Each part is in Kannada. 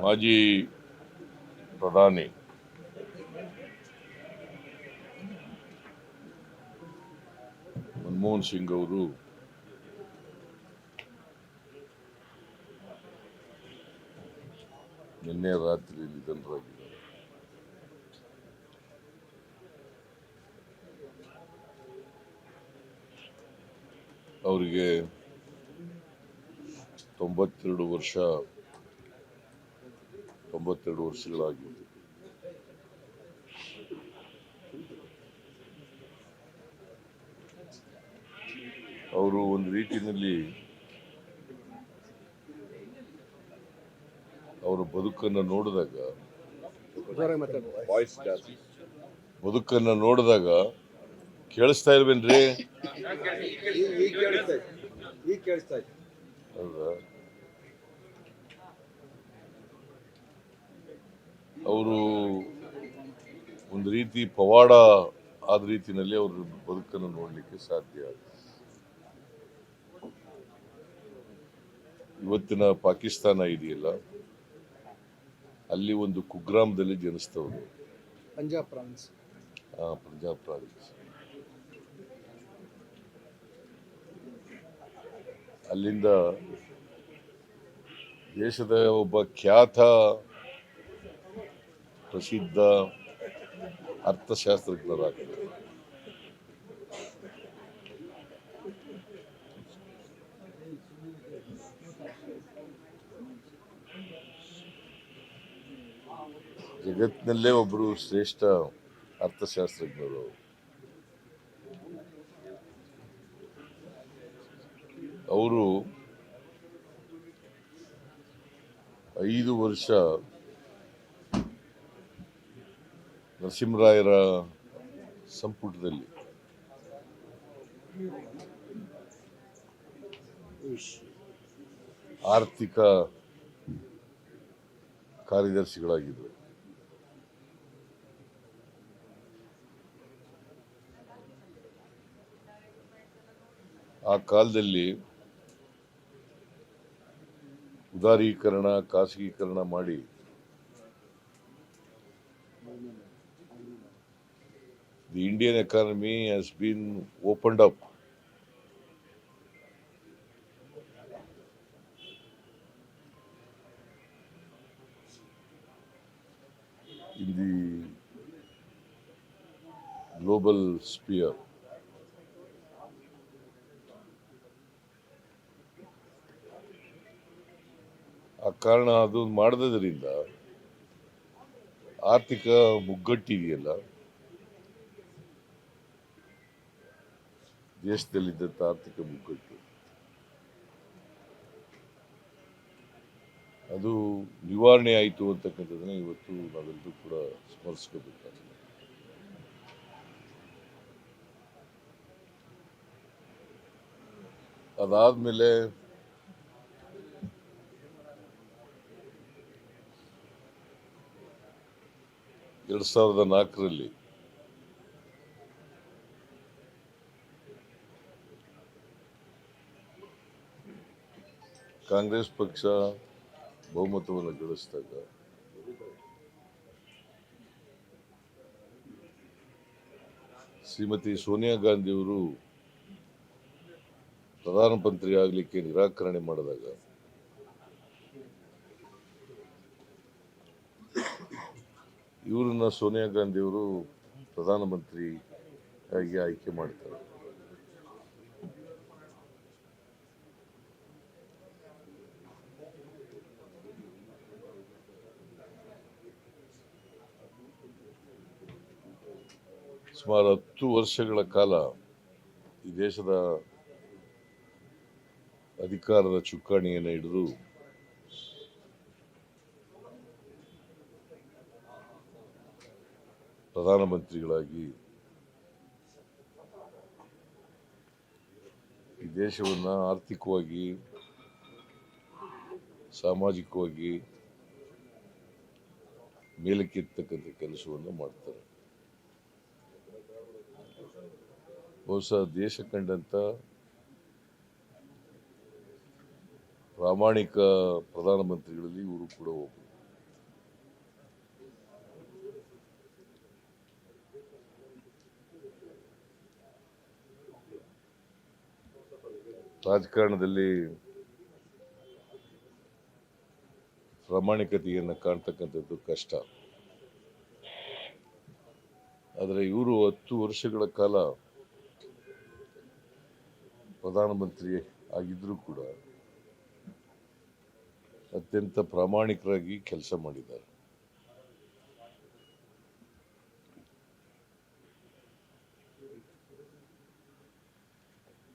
ಮಾಜಿ ಪ್ರಧಾನಿ ಮನಮೋಹನ್ ಸಿಂಗ್ ಅವರು ನಿನ್ನೆ ರಾತ್ರಿ ನಿಧನರಾಗಿದ್ದಾರೆ. ಅವರಿಗೆ 92 ವರ್ಷಗಳಾಗಿತ್ತು. ಅವರು ಒಂದು ರೀತಿಯಲ್ಲಿ ಅವರ ಬದುಕನ್ನು ನೋಡಿದಾಗ ಕೇಳಿಸ್ತಾ ಇಲ್ವೇನ್ರಿ? ಹೌದಾ? ಅವರು ಒಂದು ರೀತಿ ಪವಾಡ ಆದ ರೀತಿಯಲ್ಲಿ ಅವ್ರ ಬದುಕನ್ನು ನೋಡಲಿಕ್ಕೆ ಸಾಧ್ಯ. ಇವತ್ತಿನ ಪಾಕಿಸ್ತಾನ ಇದೆಯಲ್ಲ, ಅಲ್ಲಿ ಒಂದು ಕುಗ್ರಾಮದಲ್ಲಿ ಜನಿಸ್ತವರು, ಪಂಜಾಬ್ ಪ್ರಾವಿನ್ಸ್. ಅಲ್ಲಿಂದ ದೇಶದ ಒಬ್ಬ ಖ್ಯಾತ ಪ್ರಸಿದ್ಧ ಅರ್ಥಶಾಸ್ತ್ರಜ್ಞರಾಗಿದ್ದರು. ಜಗತ್ತಿನಲ್ಲೇ ಒಬ್ಬರು ಶ್ರೇಷ್ಠ ಅರ್ಥಶಾಸ್ತ್ರಜ್ಞರು. ಅವರು 5 ವರ್ಷ ನರಸಿಂಹರಾಯರ ಸಂಪುಟದಲ್ಲಿ ಆರ್ಥಿಕ ಕಾರ್ಯದರ್ಶಿಗಳಾಗಿದ್ದರು. ಆ ಕಾಲದಲ್ಲಿ ಉದಾರೀಕರಣ, ಖಾಸಗೀಕರಣ ಮಾಡಿ the Indian economy has been opened up. In the global sphere. ಆ ಕಾರಣ ಅದು ಮಾಡದ್ರಿಂದ ಆರ್ಥಿಕ ಮುಗ್ಗಟ್ಟಿದೆಯಲ್ಲ, ದೇಶದಲ್ಲಿದ್ದಂಥ ಆರ್ಥಿಕ ಮುಗ್ಗಟ್ಟು ಅದು ನಿವಾರಣೆ ಆಯಿತು ಅಂತಕ್ಕಂಥದ್ದನ್ನ ಇವತ್ತು ನಾವೆಲ್ಲರೂ ಕೂಡ ಸ್ಮರಿಸ್ಕೋಬೇಕಾಗಿದೆ. ಅದಾದ್ಮೇಲೆ ಎರಡು 2004 ಕಾಂಗ್ರೆಸ್ ಪಕ್ಷ ಬಹುಮತವನ್ನು ಗಳಿಸಿದಾಗ ಶ್ರೀಮತಿ ಸೋನಿಯಾ ಗಾಂಧಿಯವರು ಪ್ರಧಾನಮಂತ್ರಿ ಆಗಲಿಕ್ಕೆ ನಿರಾಕರಣೆ ಮಾಡಿದಾಗ ಇವರನ್ನ ಸೋನಿಯಾ ಗಾಂಧಿಯವರು ಪ್ರಧಾನಮಂತ್ರಿ ಆಗಿ ಆಯ್ಕೆ ಮಾಡ್ತಾರೆ. ಸುಮಾರು 10 ವರ್ಷಗಳ ಕಾಲ ಈ ದೇಶದ ಅಧಿಕಾರದ ಚುಕ್ಕಾಣಿಯನ್ನು ಹಿಡಿದು ಪ್ರಧಾನಮಂತ್ರಿಗಳಾಗಿ ಈ ದೇಶವನ್ನು ಆರ್ಥಿಕವಾಗಿ, ಸಾಮಾಜಿಕವಾಗಿ ಮೇಲಕ್ಕೆತ್ತಕ್ಕಂಥ ಕೆಲಸವನ್ನು ಮಾಡ್ತಾರೆ. ಬಹುಶಃ ದೇಶ ಕಂಡಂಥ ಪ್ರಾಮಾಣಿಕ ಪ್ರಧಾನಮಂತ್ರಿಗಳಲ್ಲಿ ಇವರು ಕೂಡ ಒಬ್ಬರು. ರಾಜಕಾರಣದಲ್ಲಿ ಪ್ರಾಮಾಣಿಕತೆಯನ್ನು ಕಾಣ್ತಕ್ಕಂಥದ್ದು ಕಷ್ಟ. ಆದರೆ ಇವರು 10 ವರ್ಷಗಳ ಕಾಲ ಪ್ರಧಾನಮಂತ್ರಿ ಆಗಿದ್ರೂ ಕೂಡ ಅತ್ಯಂತ ಪ್ರಾಮಾಣಿಕರಾಗಿ ಕೆಲಸ ಮಾಡಿದ್ದಾರೆ.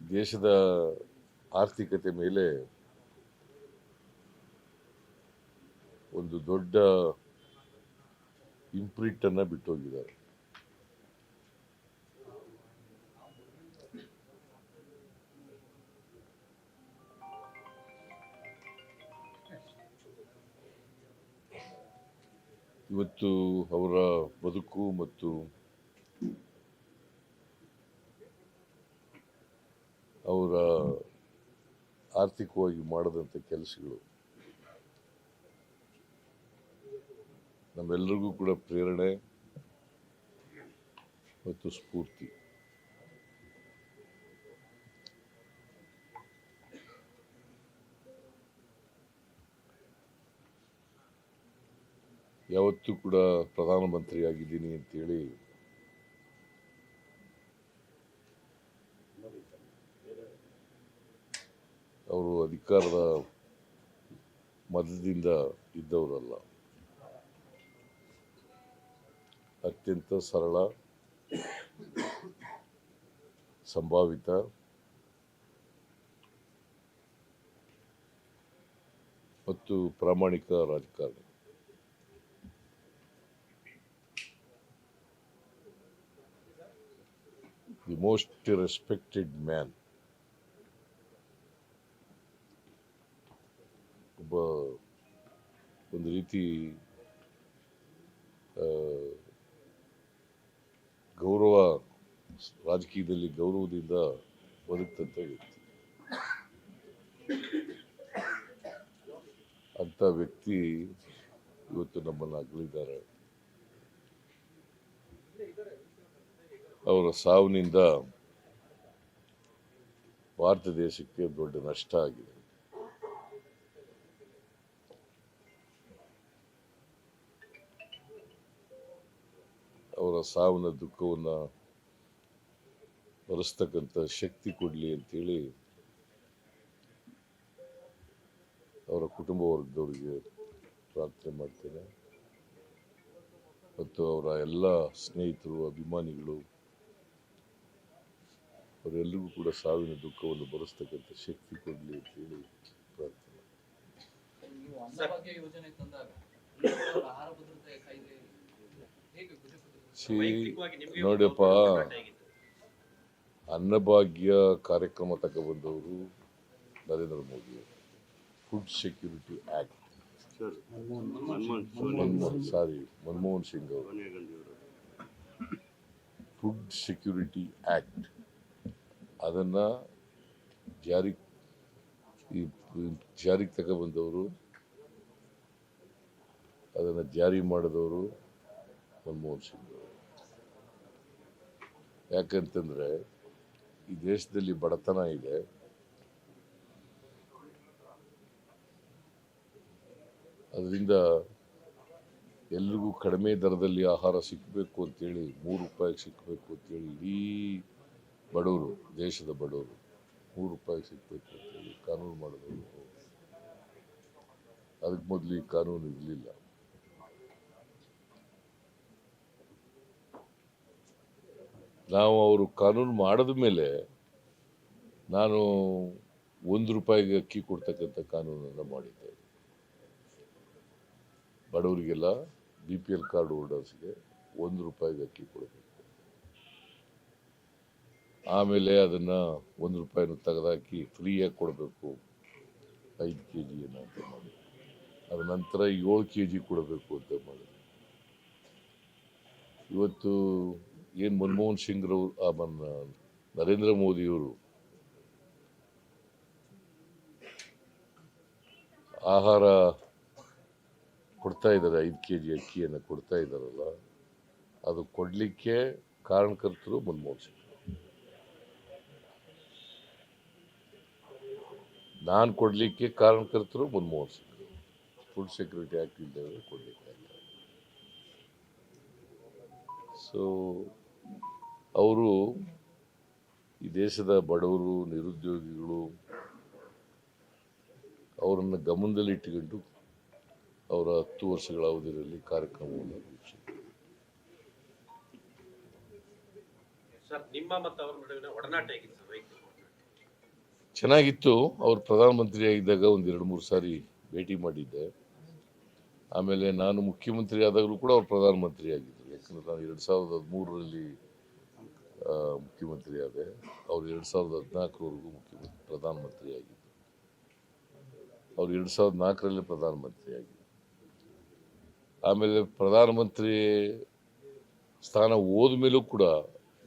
ದೇಶದ ಆರ್ಥಿಕತೆ ಮೇಲೆ ಒಂದು ದೊಡ್ಡ ಇಂಪ್ರಿಂಟ್ ಅನ್ನ ಬಿಟ್ಟೋಗಿದ್ದಾರೆ. ಇವತ್ತು ಅವರ ಬದುಕು ಮತ್ತು ಅವರ ಆರ್ಥಿಕವಾಗಿ ಮಾಡದಂಥ ಕೆಲಸಗಳು ನಮ್ಮೆಲ್ಲರಿಗೂ ಕೂಡ ಪ್ರೇರಣೆ ಮತ್ತು ಸ್ಫೂರ್ತಿ. ಯಾವತ್ತೂ ಕೂಡ ಪ್ರಧಾನಮಂತ್ರಿ ಆಗಿದ್ದೀನಿ ಅಂತೇಳಿ ಅವರು ಅಧಿಕಾರದ ಮದದಿಂದ ಇದ್ದವರಲ್ಲ. ಅತ್ಯಂತ ಸರಳ, ಸಂಭಾವಿತ ಮತ್ತು ಪ್ರಾಮಾಣಿಕ ರಾಜಕಾರಣಿ. The most respected man. ಒಂದು ರೀತಿ ಗೌರವ, ರಾಜಕೀಯದಲ್ಲಿ ಗೌರವದಿಂದ ಬದುಕಂತ ವ್ಯಕ್ತಿ. ಅಂತ ವ್ಯಕ್ತಿ ಇವತ್ತು ನಮ್ಮನ್ನು ಅಗಲಿದ್ದಾರೆ. ಅವರ ಸಾವಿನಿಂದ ಭಾರತ ದೇಶಕ್ಕೆ ದೊಡ್ಡ ನಷ್ಟ ಆಗಿದೆ. ಅವರ ಸಾವಿನ ದುಃಖವನ್ನು ಭರಿಸ್ತಕ್ಕಂಥ ಶಕ್ತಿ ಕೊಡಲಿ ಅಂತೇಳಿ ಅವರ ಕುಟುಂಬ ವರ್ಗದವರಿಗೆ ಪ್ರಾರ್ಥನೆ ಮಾಡ್ತೇನೆ. ಮತ್ತು ಅವರ ಎಲ್ಲ ಸ್ನೇಹಿತರು, ಅಭಿಮಾನಿಗಳು, ಅವರೆಲ್ಲರಿಗೂ ಕೂಡ ಸಾವಿನ ದುಃಖವನ್ನು ಭರಿಸ್ತಕ್ಕಂಥ ಶಕ್ತಿ ಕೊಡಲಿ ಅಂತೇಳಿ ಪ್ರಾರ್ಥನೆ. ನೋಡಿಯಪ್ಪ, ಅನ್ನಭಾಗ್ಯ ಕಾರ್ಯಕ್ರಮ ತಗೊಬಂದವರು Narendra Modi. Food security act, Manmohan Singh ಅವರು ಫುಡ್ ಸೆಕ್ಯೂರಿಟಿ ಆಕ್ಟ್ ಅದನ್ನು ಜಾರಿಗೆ ತಗೊಬಂದವರು, ಅದನ್ನು ಜಾರಿ ಮಾಡಿದವರು ಮನಮೋಹನ್ ಸಿಂಗ್ ಅವರು. ಯಾಕಂತಂದ್ರೆ ಈ ದೇಶದಲ್ಲಿ ಬಡತನ ಇದೆ. ಅದರಿಂದ ಎಲ್ರಿಗೂ ಕಡಿಮೆ ದರದಲ್ಲಿ ಆಹಾರ ಸಿಕ್ಕಬೇಕು ಅಂತೇಳಿ, 3 ರೂಪಾಯಿಗೆ ಸಿಕ್ಕಬೇಕು ಅಂತೇಳಿ ಇಡೀ ಬಡವರು, ದೇಶದ ಬಡವರು 3 ರೂಪಾಯಿಗೆ ಸಿಕ್ಕಬೇಕು ಅಂತೇಳಿ ಕಾನೂನು ಮಾಡಿದವರು. ಅದಕ್ಕೆ ಮೊದಲು ಈ ಕಾನೂನು ಇರಲಿಲ್ಲ. ನಾವು ಅವರು ಕಾನೂನು ಮಾಡಿದ ಮೇಲೆ ನಾನು 1 ರೂಪಾಯಿಗೆ ಅಕ್ಕಿ ಕೊಡ್ತಕ್ಕಂಥ ಕಾನೂನನ್ನು ಮಾಡಿದ್ದೆ. ಬಡವರಿಗೆಲ್ಲ, BPL ಕಾರ್ಡ್ ಹೋಲ್ಡರ್ಸ್ಗೆ 1 ರೂಪಾಯಿಗೆ ಅಕ್ಕಿ ಕೊಡಬೇಕು. ಆಮೇಲೆ ಅದನ್ನು 1 ರೂಪಾಯಿನ ತೆಗೆದಾಕಿ ಫ್ರೀಯಾಗಿ ಕೊಡಬೇಕು 5 kg ಅಂತ ಮಾಡಿ, ಅದ ನಂತರ 7 kg ಕೊಡಬೇಕು ಅಂತ ಮಾಡಿ. ಇವತ್ತು ಏನು ಮನಮೋಹನ್ ಸಿಂಗ್ ನರೇಂದ್ರ ಮೋದಿಯವರು ಆಹಾರ ಕೊಡ್ತಾ ಇದ್ದಾರೆ, 5 kg ಅಕ್ಕಿಯನ್ನು ಕೊಡ್ತಾ ಇದ್ದಾರಲ್ಲ, ಅದು ಕೊಡಲಿಕ್ಕೆ ಕಾರಣಕರ್ತರು ಮನಮೋಹನ್ ಸಿಂಗ್. ನಾನು ಕೊಡಲಿಕ್ಕೆ ಕಾರಣಕರ್ತರು Manmohan Singh. Food security act ಇಲ್ಲದೆ ಕೊಡಲಿಕ್ಕೆ ಆಗ್ತದೆ. ಸೊ ಅವರು ಈ ದೇಶದ ಬಡವರು, ನಿರುದ್ಯೋಗಿಗಳು ಅವರನ್ನು ಗಮನದಲ್ಲಿಟ್ಟುಕೊಂಡು ಅವರ 10 ವರ್ಷಗಳ ಅವಧಿಯಲ್ಲಿ ಕಾರ್ಯಕ್ರಮವನ್ನು ರೂಪಿಸಿದರು. ಸರ್, ನಿಮ್ಮ ಮತ್ತು ಅವರ ನಡುವಿನ ಒಡನಾಟ ಹೇಗಿತ್ತು ಸರ್? ವೈಯಕ್ತಿಕ ಚೆನ್ನಾಗಿತ್ತು. ಅವರು ಪ್ರಧಾನಮಂತ್ರಿ ಆಗಿದ್ದಾಗ ಒಂದು 2-3 ಸಾರಿ ಭೇಟಿ ಮಾಡಿದ್ದೆ. ಆಮೇಲೆ ನಾನು ಮುಖ್ಯಮಂತ್ರಿ ಆದಾಗಲೂ ಕೂಡ ಅವ್ರು ಪ್ರಧಾನಮಂತ್ರಿ ಆಗಿದ್ದರು. ಯಾಕಂದರೆ ನಾನು 2013ರಲ್ಲಿ ಮುಖ್ಯಮಂತ್ರಿ ಆದೆ. ಅವರು 2014ರವರೆಗೂ ಪ್ರಧಾನಮಂತ್ರಿ ಆಗಿದ್ದರು. ಅವರು 2004ರಲ್ಲಿ ಪ್ರಧಾನಮಂತ್ರಿ ಆಗಿದ್ದರು. ಆಮೇಲೆ ಪ್ರಧಾನಮಂತ್ರಿ ಸ್ಥಾನ ಹೋದ ಮೇಲೂ ಕೂಡ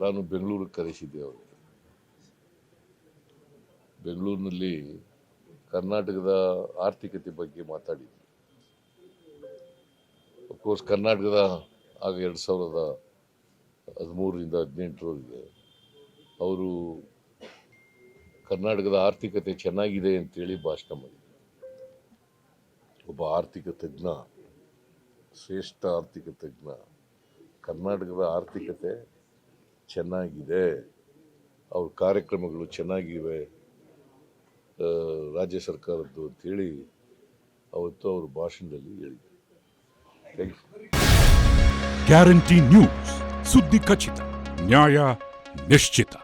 ನಾನು ಬೆಂಗಳೂರಿಗೆ ಕರೆಸಿದ್ದೆ ಅವರಿಗೆ. ಬೆಂಗಳೂರಿನಲ್ಲಿ ಕರ್ನಾಟಕದ ಆರ್ಥಿಕತೆ ಬಗ್ಗೆ ಮಾತಾಡಿದ್ವಿ. ಅಫ್ಕೋರ್ಸ್ ಕರ್ನಾಟಕದ ಆಗ 2013ರಿಂದ 18ರವರೆಗೆ ಅವರು ಕರ್ನಾಟಕದ ಆರ್ಥಿಕತೆ ಚೆನ್ನಾಗಿದೆ ಅಂತೇಳಿ ಭಾಷಣ ಮಾಡಿದರು. ಒಬ್ಬ ಆರ್ಥಿಕ ತಜ್ಞ, ಶ್ರೇಷ್ಠ ಆರ್ಥಿಕ ತಜ್ಞ, ಕರ್ನಾಟಕದ ಆರ್ಥಿಕತೆ ಚೆನ್ನಾಗಿದೆ, ಅವ್ರ ಕಾರ್ಯಕ್ರಮಗಳು ಚೆನ್ನಾಗಿವೆ ರಾಜ್ಯ ಸರ್ಕಾರದ್ದು ಅಂತೇಳಿ ಅವತ್ತು ಅವರು ಭಾಷಣದಲ್ಲಿ ಹೇಳಿದರು. ಗ್ಯಾರಂಟಿ ನ್ಯೂಸ್, ಸುದ್ದಿ ಖಚಿತ, ನ್ಯಾಯ ನಿಶ್ಚಿತ.